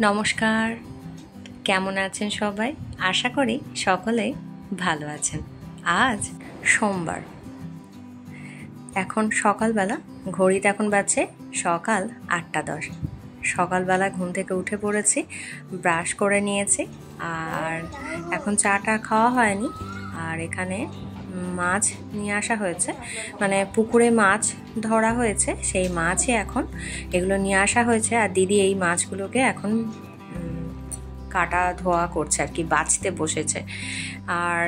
নমস্কার, কেমন আছেন সবাই? আশা করি সকলেই ভালো আছেন। আজ সোমবার, এখন সকালবেলা, ঘড়িতে এখন বাজছে সকাল 8:10। সকালবেলা ঘুম থেকে উঠে পড়েছি, ব্রাশ করে নিয়েছি, আর এখন চাটা খাওয়া হয়নি। আর এখানে মাছ নিয়ে আসা হয়েছে, মানে পুকুরে মাছ ধরা হয়েছে, সেই মাছই এখন এগুলো নিয়ে আসা হয়েছে। আর দিদি এই মাছগুলোকে এখন কাটা ধোয়া করছে আর কি, বাছতে বসেছে। আর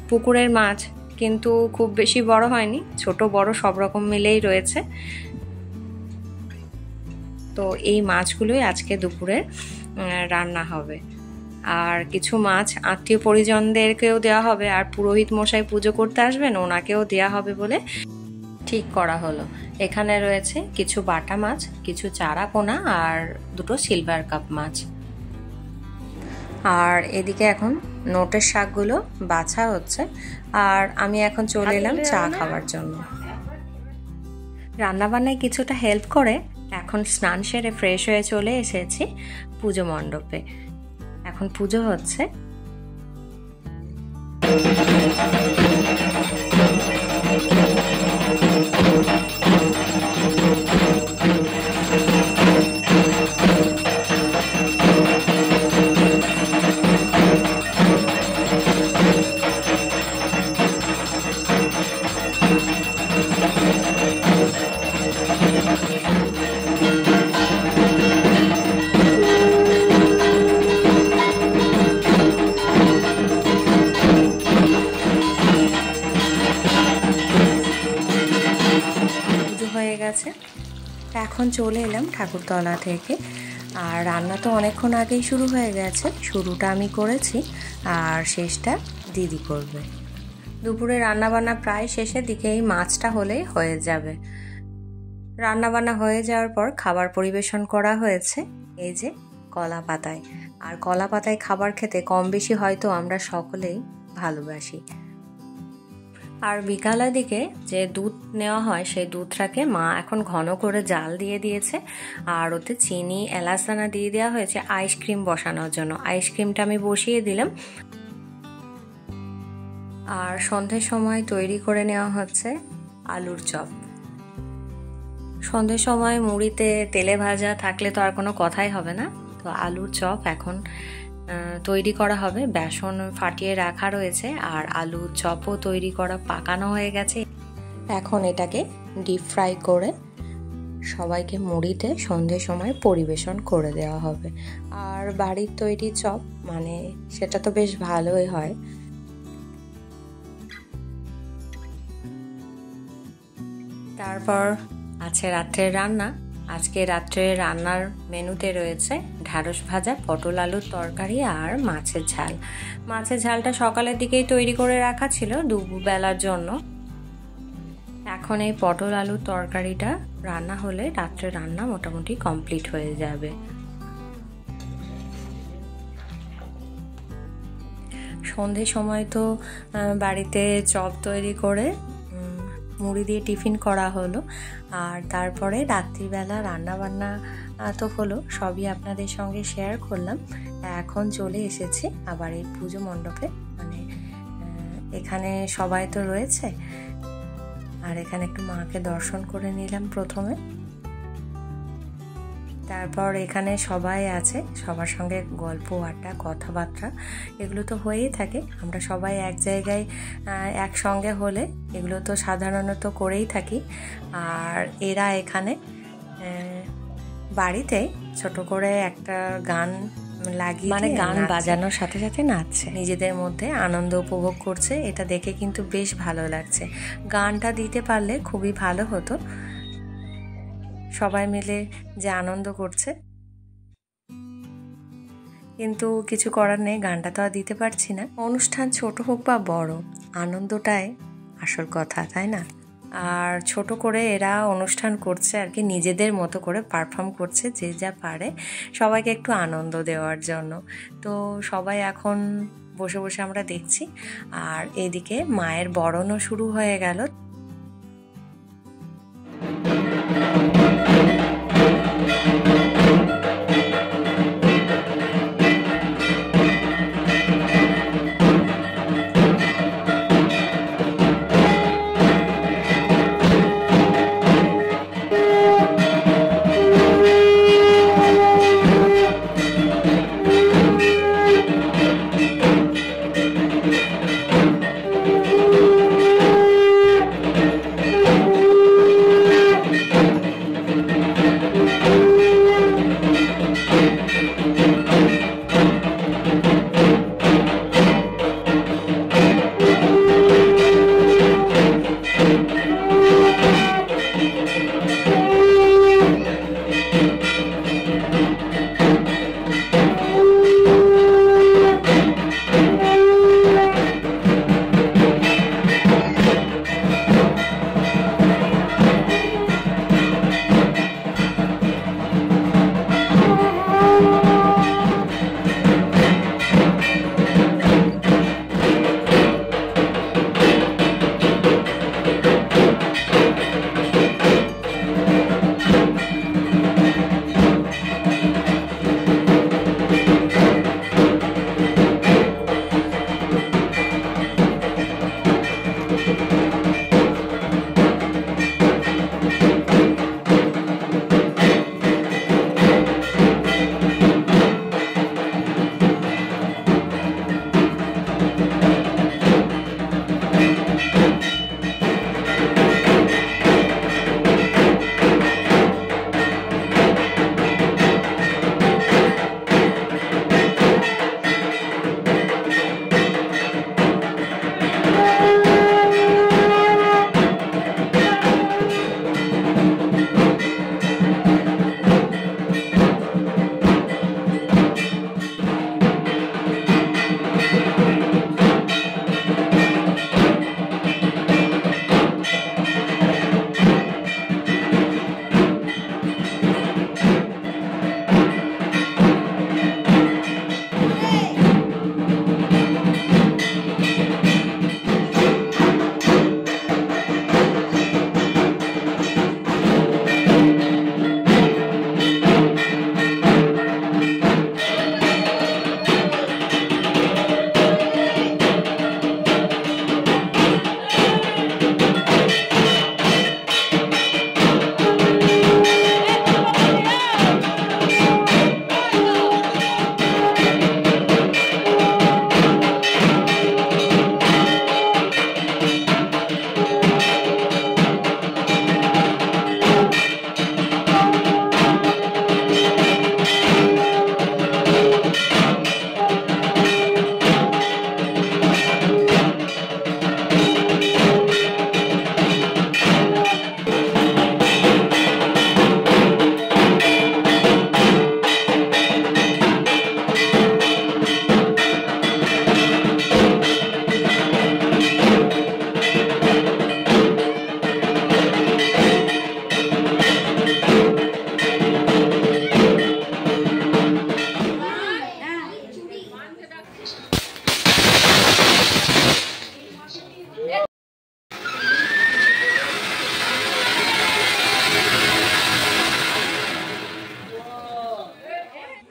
পুকুরের মাছ কিন্তু খুব বেশি বড় হয়নি, ছোট বড় সব রকম মিলেই রয়েছে। তো এই মাছগুলোই আজকে দুপুরে রান্না হবে। আর কিছু মাছ আত্মীয় পরিজনদেরকেও দেওয়া হবে, আর পুরোহিত মশাই পুজো করতে আসবেন, ওনাকেও দেওয়া হবে বলে ঠিক করা হলো। এখানে রয়েছে কিছু বাটা মাছ, কিছু চারা পোনা, আর দুটো সিলভার কাপ মাছ। আর এদিকে এখন নোটের শাকগুলো বাছা হচ্ছে, আর আমি এখন চলে এলাম চা খাওয়ার জন্য। রান্নাবান্নায় কিছুটা হেল্প করে এখন স্নান সেরে ফ্রেশ হয়ে চলে এসেছি পুজো মণ্ডপে। এখন পুজো হচ্ছে। হয়ে গেছে, এখন চলে এলাম ঠাকুরতলা থেকে। আর রান্না তো অনেকক্ষণ আগেই শুরু হয়ে গেছে, শুরুটা আমি করেছি আর শেষটা দিদি করবে। দুপুরে রান্নাবান্না প্রায় শেষের দিকে, এই মাছটা হলেই হয়ে যাবে। রান্নাবান্না হয়ে যাওয়ার পর খাবার পরিবেশন করা হয়েছে এই যে কলা পাতায়। আর কলা পাতায় খাবার খেতে কম বেশি হয়তো আমরা সকলেই ভালোবাসি। আর বিকালের দিকে যে দুধ নেওয়া হয়, সেই দুধটাকে মা এখন ঘন করে জাল দিয়ে দিয়েছে, আর ওতে চিনি এলাচদানা দিয়ে দেওয়া হয়েছে আইসক্রিম বসানোর জন্য। আইসক্রিমটা আমি বসিয়ে দিলাম। আর সন্ধ্যের সময় তৈরি করে নেওয়া হচ্ছে আলুর চপ। সন্ধ্যের সময় মুড়িতে তেলে ভাজা থাকলে তো আর কোনো কথাই হবে না। তো আলুর চপ এখন তৈরি করা হবে। বেসন ফাটিয়ে রাখা রয়েছে, আর আলু চপও তৈরি করা পাকানো হয়ে গেছে। এখন এটাকে ডিপ ফ্রাই করে সবাইকে মুড়িতে সন্ধ্যের সময় পরিবেশন করে দেওয়া হবে। আর বাড়ির তৈরি চপ মানে সেটা তো বেশ ভালোই হয়। তারপর আছে রাত্রের রান্না। আজকে রাত্রে রান্নার মেনুতে রয়েছে ঢ্যাঁড়স ভাজা, পটল আলুর তরকারি, আর মাছের ঝাল। মাছের ঝালটা সকালের দিকেই তৈরি করে রাখা ছিল দুবেলার জন্য। এখন এই পটল আলুর তরকারিটা রান্না হলে রাত্রে রান্না মোটামুটি কমপ্লিট হয়ে যাবে। সন্ধ্যের সময় তো বাড়িতে চপ তৈরি করে মুড়ি দিয়ে টিফিন করা হলো। আর তারপরে রাত্রিবেলা রান্নাবান্না তো হলো, সবই আপনাদের সঙ্গে শেয়ার করলাম। এখন চলে এসেছি আবার এই পুজো মণ্ডপে, মানে এখানে সবাই তো রয়েছে। আর এখানে একটু মাকে দর্শন করে নিলাম প্রথমে। তারপর এখানে সবাই আছে, সবার সঙ্গে গল্প আড্ডা কথাবার্তা এগুলো তো হয়েই থাকে। আমরা সবাই এক জায়গায় একসঙ্গে হলে এগুলো তো সাধারণত করেই থাকি। আর এরা এখানে বাড়িতে ছোট করে একটা গান লাগিয়ে, মানে গান বাজানোর সাথে সাথে নাচছে, নিজেদের মধ্যে আনন্দ উপভোগ করছে। এটা দেখে কিন্তু বেশ ভালো লাগছে। গানটা দিতে পারলে খুবই ভালো হতো, সবাই মিলে যে আনন্দ করছে। কিন্তু কিছু করার নেই, গানটা তো আর দিতে পারছি না। অনুষ্ঠান ছোট হোক বা বড়, আনন্দটাই আসল কথা, তাই না? আর ছোট করে এরা অনুষ্ঠান করছে আর কি, নিজেদের মতো করে পারফর্ম করছে, যে যা পারে সবাইকে একটু আনন্দ দেওয়ার জন্য। তো সবাই এখন বসে বসে আমরা দেখছি। আর এদিকে মায়ের বরণও শুরু হয়ে গেল।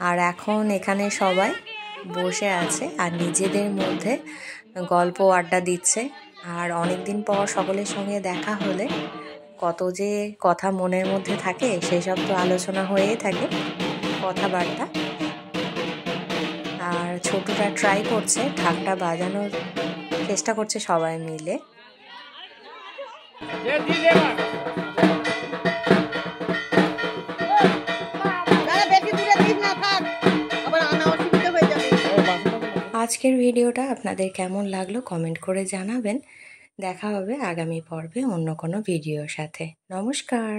আর এখন এখানে সবাই বসে আছে আর নিজেদের মধ্যে গল্প আড্ডা দিচ্ছে। আর অনেক দিন পর সকলের সঙ্গে দেখা হলে কত যে কথা মনের মধ্যে থাকে সেসব তো আলোচনা হয়েই থাকে, কথাবার্তা। আর ছোটটা ট্রাই করছে ঢাকটা বাজানোর চেষ্টা করছে সবাই মিলে। আজকের ভিডিওটা আপনাদের কেমন লাগলো কমেন্ট করে জানাবেন। দেখা হবে আগামী পর্বে অন্য কোনো ভিডিওর সাথে। নমস্কার।